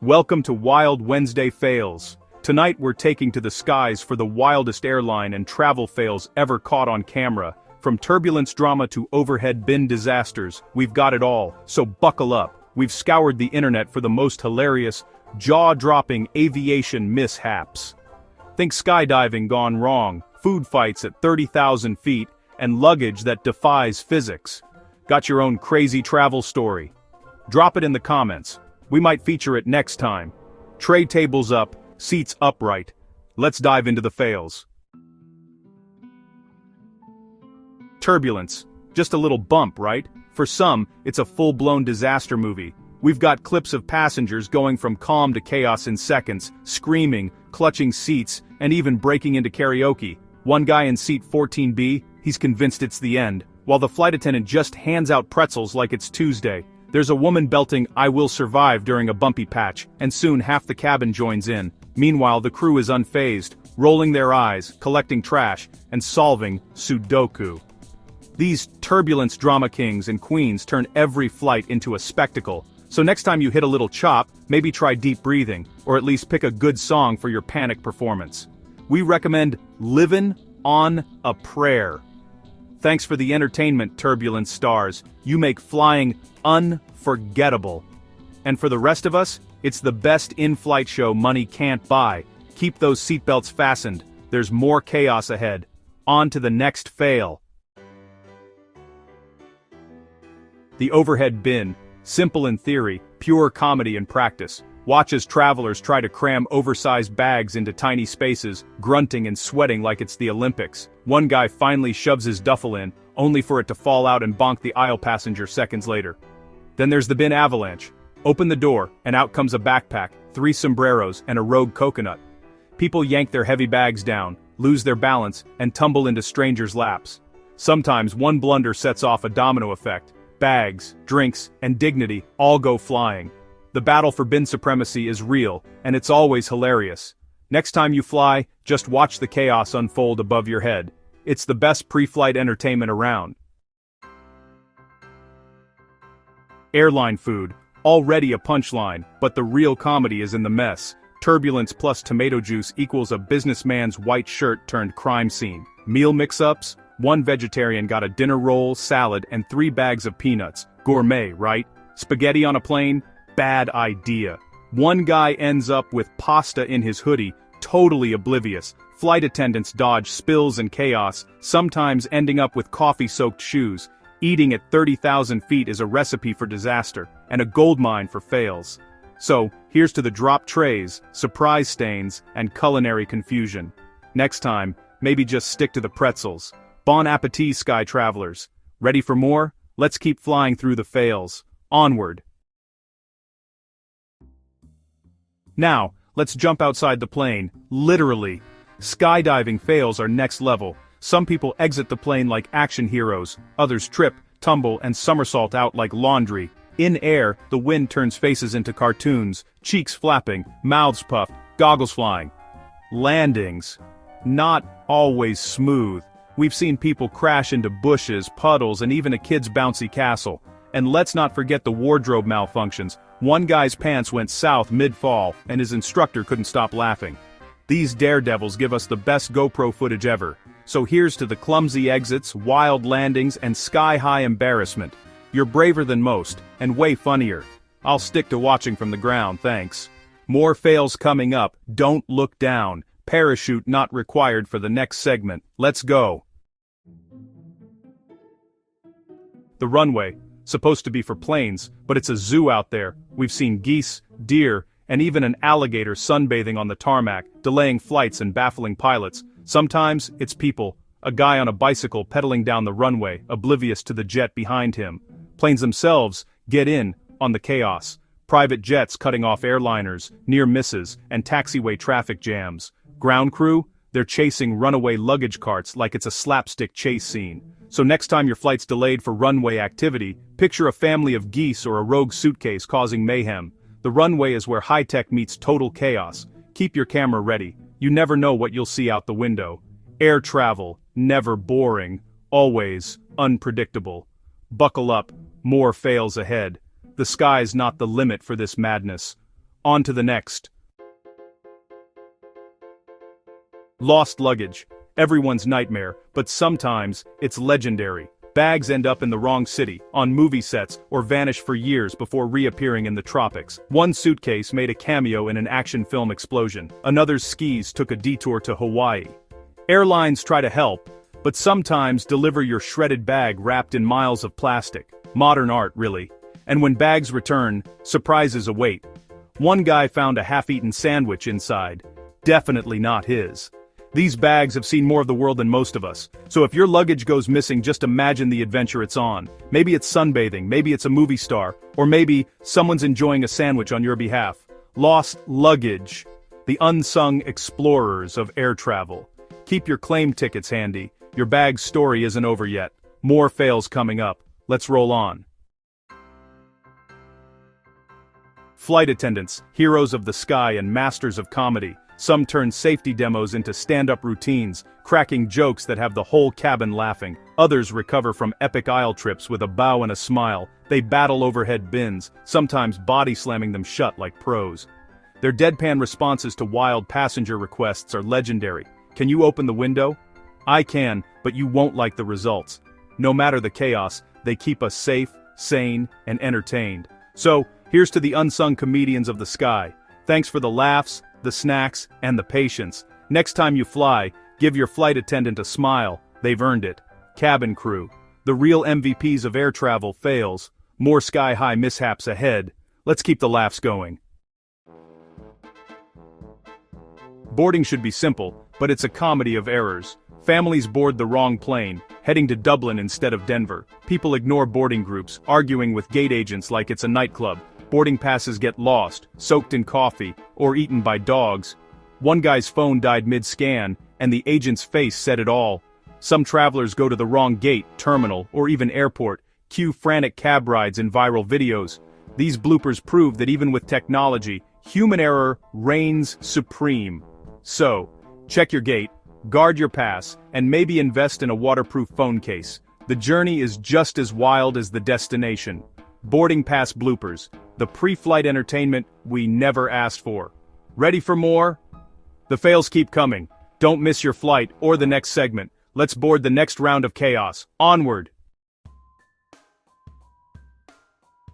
Welcome to Wild Wednesday Fails. Tonight we're taking to the skies for the wildest airline and travel fails ever caught on camera. From turbulence drama to overhead bin disasters, we've got it all, so buckle up. We've scoured the internet for the most hilarious, jaw-dropping aviation mishaps. Think skydiving gone wrong, food fights at 30,000 feet, and luggage that defies physics. Got your own crazy travel story? Drop it in the comments. We might feature it next time. Tray tables up, seats upright. Let's dive into the fails. Turbulence. Just a little bump, right? For some, it's a full-blown disaster movie. We've got clips of passengers going from calm to chaos in seconds, screaming, clutching seats, and even breaking into karaoke. One guy in seat 14B, he's convinced it's the end, while the flight attendant just hands out pretzels like it's Tuesday. There's a woman belting "I will survive" during a bumpy patch, and soon half the cabin joins in. Meanwhile, the crew is unfazed, rolling their eyes, collecting trash, and solving Sudoku. These turbulence drama kings and queens turn every flight into a spectacle. So next time you hit a little chop, maybe try deep breathing, or at least pick a good song for your panic performance. We recommend "Livin' on a Prayer." Thanks for the entertainment, turbulence stars. You make flying unforgettable. And for the rest of us, it's the best in-flight show money can't buy. Keep those seatbelts fastened. There's more chaos ahead. On to the next fail. The overhead bin. Simple in theory, pure comedy in practice. Watch as travelers try to cram oversized bags into tiny spaces, grunting and sweating like it's the Olympics. One guy finally shoves his duffel in, only for it to fall out and bonk the aisle passenger seconds later. Then there's the bin avalanche. Open the door, and out comes a backpack, 3 sombreros, and a rogue coconut. People yank their heavy bags down, lose their balance, and tumble into strangers' laps. Sometimes one blunder sets off a domino effect. Bags, drinks, and dignity all go flying. The battle for bin supremacy is real, and it's always hilarious. Next time you fly, just watch the chaos unfold above your head. It's the best pre-flight entertainment around. Airline food, already a punchline, but the real comedy is in the mess. Turbulence plus tomato juice equals a businessman's white shirt turned crime scene. Meal mix-ups? One vegetarian got a dinner roll, salad, and 3 bags of peanuts. Gourmet, right? Spaghetti on a plane? Bad idea. One guy ends up with pasta in his hoodie, totally oblivious. Flight attendants dodge spills and chaos, sometimes ending up with coffee-soaked shoes. Eating at 30,000 feet is a recipe for disaster, and a goldmine for fails. So, here's to the dropped trays, surprise stains, and culinary confusion. Next time, maybe just stick to the pretzels. Bon appetit, sky travelers. Ready for more? Let's keep flying through the fails. Onward. Now, let's jump outside the plane, literally. Skydiving fails are next level. Some people exit the plane like action heroes, others trip, tumble, and somersault out like laundry. In air, the wind turns faces into cartoons, cheeks flapping, mouths puffed, goggles flying. Landings. Not always smooth. We've seen people crash into bushes, puddles, and even a kid's bouncy castle. And let's not forget the wardrobe malfunctions. One guy's pants went south mid-fall, and his instructor couldn't stop laughing. These daredevils give us the best GoPro footage ever. So here's to the clumsy exits, wild landings, and sky-high embarrassment. You're braver than most, and way funnier. I'll stick to watching from the ground, thanks. More fails coming up, don't look down. Parachute not required for the next segment. Let's go. The runway. Supposed to be for planes, but it's a zoo out there. We've seen geese, deer, and even an alligator sunbathing on the tarmac, delaying flights and baffling pilots. Sometimes, it's people. A guy on a bicycle pedaling down the runway, oblivious to the jet behind him. Planes themselves get in on the chaos. Private jets cutting off airliners, near misses, and taxiway traffic jams. Ground crew? They're chasing runaway luggage carts like it's a slapstick chase scene. So next time your flight's delayed for runway activity, picture a family of geese or a rogue suitcase causing mayhem. The runway is where high-tech meets total chaos. Keep your camera ready. You never know what you'll see out the window. Air travel, never boring, always unpredictable. Buckle up, more fails ahead. The sky's not the limit for this madness. On to the next. Lost luggage. Everyone's nightmare, but sometimes it's legendary. Bags end up in the wrong city, on movie sets, or vanish for years before reappearing in the tropics. One suitcase made a cameo in an action film explosion. Another's skis took a detour to Hawaii. Airlines try to help, but sometimes deliver your shredded bag wrapped in miles of plastic. Modern art, really. And when bags return, surprises await. One guy found a half-eaten sandwich inside. Definitely not his. These bags have seen more of the world than most of us, so if your luggage goes missing, just imagine the adventure it's on. Maybe it's sunbathing, maybe it's a movie star, or maybe someone's enjoying a sandwich on your behalf. Lost luggage. The unsung explorers of air travel. Keep your claim tickets handy. Your bag's story isn't over yet. More fails coming up. Let's roll on. Flight attendants, heroes of the sky and masters of comedy. Some turn safety demos into stand-up routines, cracking jokes that have the whole cabin laughing. Others recover from epic aisle trips with a bow and a smile. They battle overhead bins, sometimes body slamming them shut like pros. Their deadpan responses to wild passenger requests are legendary. Can you open the window? I can, but you won't like the results. No matter the chaos, they keep us safe, sane, and entertained. So, here's to the unsung comedians of the sky. Thanks for the laughs, the snacks, and the patience. Next time you fly, give your flight attendant a smile. They've earned it. Cabin crew. The real MVPs of air travel fails. More sky-high mishaps ahead. Let's keep the laughs going. Boarding should be simple, but it's a comedy of errors. Families board the wrong plane, heading to Dublin instead of Denver. People ignore boarding groups, arguing with gate agents like it's a nightclub. Boarding passes get lost, soaked in coffee, or eaten by dogs. One guy's phone died mid-scan, and the agent's face said it all. Some travelers go to the wrong gate, terminal, or even airport, cue frantic cab rides in viral videos. These bloopers prove that even with technology, human error reigns supreme. So, check your gate, guard your pass, and maybe invest in a waterproof phone case. The journey is just as wild as the destination. Boarding pass bloopers, the pre-flight entertainment we never asked for. Ready for more? The fails keep coming. Don't miss your flight or the next segment. Let's board the next round of chaos. Onward!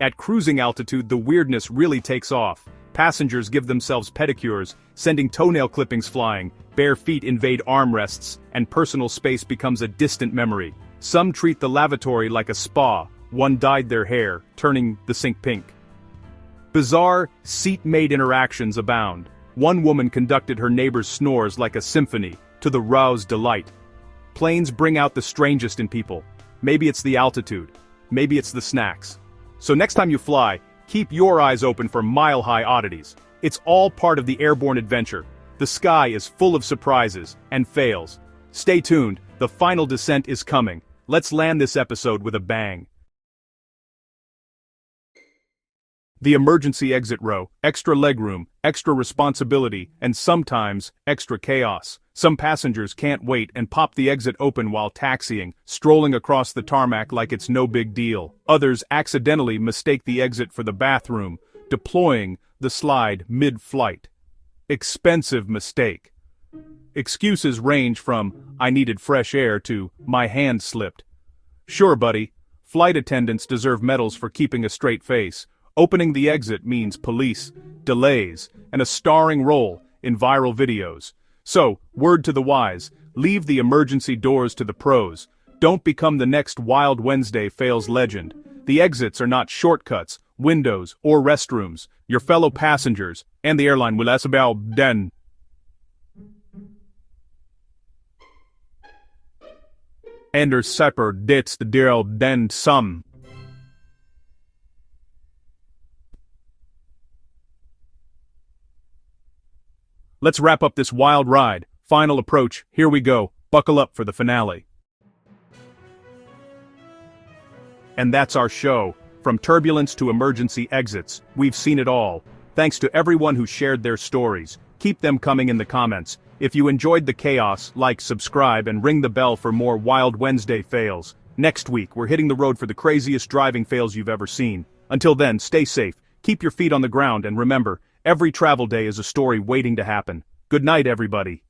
At cruising altitude, the weirdness really takes off. Passengers give themselves pedicures, sending toenail clippings flying, bare feet invade armrests, and personal space becomes a distant memory. Some treat the lavatory like a spa. One dyed their hair, turning the sink pink. Bizarre, seat-mate interactions abound. One woman conducted her neighbor's snores like a symphony, to the roused delight. Planes bring out the strangest in people. Maybe it's the altitude. Maybe it's the snacks. So next time you fly, keep your eyes open for mile-high oddities. It's all part of the airborne adventure. The sky is full of surprises and fails. Stay tuned, the final descent is coming. Let's land this episode with a bang. The emergency exit row, extra legroom, extra responsibility, and sometimes extra chaos. Some passengers can't wait and pop the exit open while taxiing, strolling across the tarmac like it's no big deal. Others accidentally mistake the exit for the bathroom, deploying the slide mid-flight. Expensive mistake. Excuses range from, "I needed fresh air" to, "My hand slipped." Sure, buddy, flight attendants deserve medals for keeping a straight face. Opening the exit means police, delays, and a starring role in viral videos. So, word to the wise, leave the emergency doors to the pros. Don't become the next Wild Wednesday fails legend. The exits are not shortcuts, windows, or restrooms. Your fellow passengers, and the airline will ask about den. Ender sepper dits the deal den some. Let's wrap up this wild ride. Final approach, here we go. Buckle up for the finale. And that's our show. From turbulence to emergency exits, we've seen it all. Thanks to everyone who shared their stories. Keep them coming in the comments. If you enjoyed the chaos, like, subscribe, and ring the bell for more Wild Wednesday fails. Next week, we're hitting the road for the craziest driving fails you've ever seen. Until then, stay safe, keep your feet on the ground, and remember, Every travel day is a story waiting to happen. Good night, everybody.